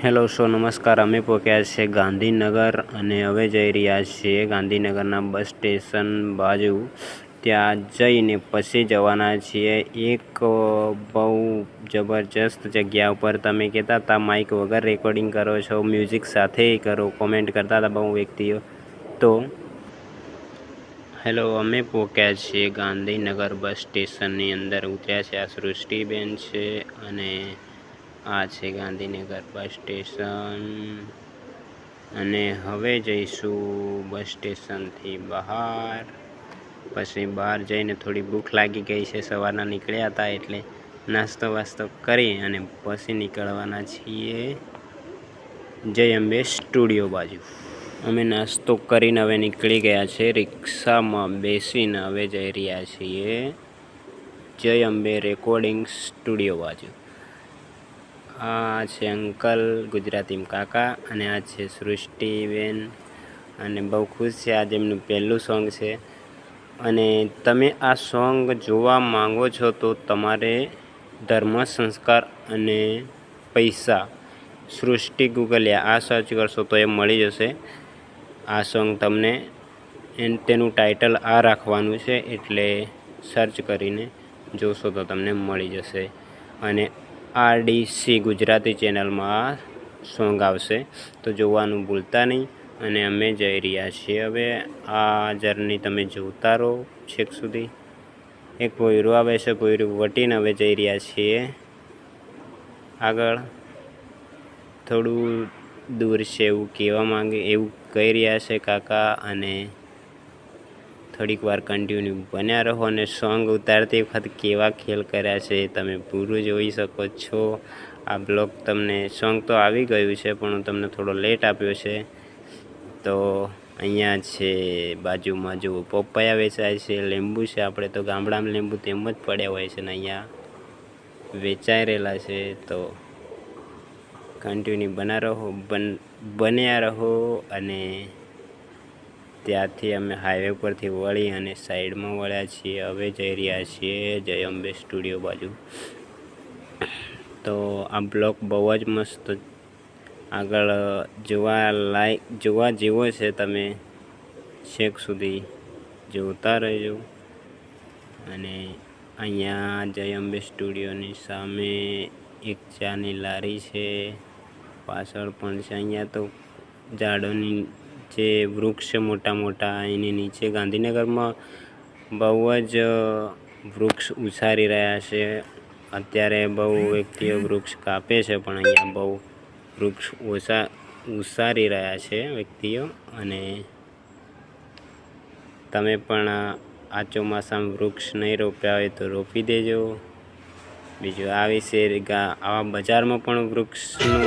Hello નમસ્કાર। અમે પહોંચ્યા છે ગાંધીનગર અને હવે જઈ રહ્યા છીએ ગાંધીનગરના બસ સ્ટેશન બાજુ। ત્યાં જઈને પછી જવાના છીએ એક બહુ જબરજસ્ત જગ્યા ઉપર। તમે કહેતા હતા માઇક વગર રેકોર્ડિંગ કરો છો, મ્યુઝિક સાથે કરો, કોમેન્ટ કરતા હતા બહુ વ્યક્તિઓ। તો હેલો, અમે પહોંચ્યા છીએ ગાંધીનગર બસ સ્ટેશનની અંદર ઉતર્યા છે। આ સૃષ્ટિબેન છે અને આ છે ગાંધીનગર બસ સ્ટેશન અને હવે જઈશું બસ સ્ટેશનથી બહાર। પછી બહાર જઈને થોડી ભૂખ લાગી ગઈ છે, સવારના નીકળ્યા હતા એટલે નાસ્તો વાસ્તો કરી અને પછી નીકળવાના છીએ જય અંબે સ્ટુડિયો બાજુ। અમે નાસ્તો કરીને હવે નીકળી ગયા છે, રિક્ષામાં બેસીને હવે જઈ રહ્યા છીએ જય અંબે રેકોર્ડિંગ સ્ટુડિયો બાજુ। આ છે અંકલ, ગુજરાતીમાં કાકા, અને આ છે સૃષ્ટિબેન અને બહુ ખુશ છે। આજે એમનું પહેલું સોંગ છે અને તમે આ સોંગ જોવા માંગો છો તો તમારે ધર્મ, સંસ્કાર અને પૈસા સૃષ્ટિ ગૂગલિયા આ સર્ચ કરશો તો એ મળી જશે। આ સોંગ તમને તેનું ટાઇટલ આ રાખવાનું છે, એટલે સર્ચ કરીને જોશો તો તમને મળી જશે અને RDC ગુજરાતી ચેનલમાં આ સોંગ આવશે, તો જોવાનું ભૂલતા નહીં। અને અમે જઈ રહ્યા છીએ હવે। આ જર્ની તમે જોતા રહો છેક સુધી। એક પોયરું આવે છે, પોયરું વટીને હવે જઈ રહ્યા છીએ આગળ। થોડું દૂર છે એવું કહી રહ્યા છે કાકા, અને થોડીક વાર કન્ટિન્યુ બન્યા રહો અને સોંગ ઉતારતી વખત કેવા ખેલ કર્યા છે એ તમે પૂરું જોઈ શકો છો। આ બ્લોગ તમને સોંગ તો આવી ગયું છે પણ હું તમને થોડો લેટ આપ્યો છે। તો અહીંયા છે બાજુમાં જુઓ પપૈયા વેચાય છે, લીંબુ છે। આપણે તો ગામડામાં લીંબુ તેમ જ પડ્યા હોય છે ને અહીંયા વેચાઈ રહેલા છે। તો કન્ટિન્યુ બન્યા રહો અને ત્યાંથી અમે હાઈવે પરથી વળી અને સાઈડમાં વળ્યા છીએ। હવે જઈ રહ્યા છીએ જય અંબે સ્ટુડિયો બાજુ। તો આ બ્લોગ બહુ જ મસ્ત આગળ જોવા જેવો છે, તમે છેક સુધી જોતા રહેજો। અને અહીંયા જય અંબે સ્ટુડિયોની સામે એક ચાની લારી છે, પાછળ પણ છે। અહીંયા તો ઝાડોની જે વૃક્ષ છે મોટા મોટા, એની નીચે ગાંધીનગરમાં બહુ જ વૃક્ષ ઉછારી રહ્યા છે। અત્યારે બહુ વ્યક્તિઓ વૃક્ષ કાપે છે પણ અહીંયા બહુ વૃક્ષ ઉછારી રહ્યા છે વ્યક્તિઓ। અને તમે પણ આ ચોમાસામાં વૃક્ષ નહીં રોપ્યા હોય તો રોપી દેજો। બીજું આ વિશે આવા બજારમાં પણ વૃક્ષનું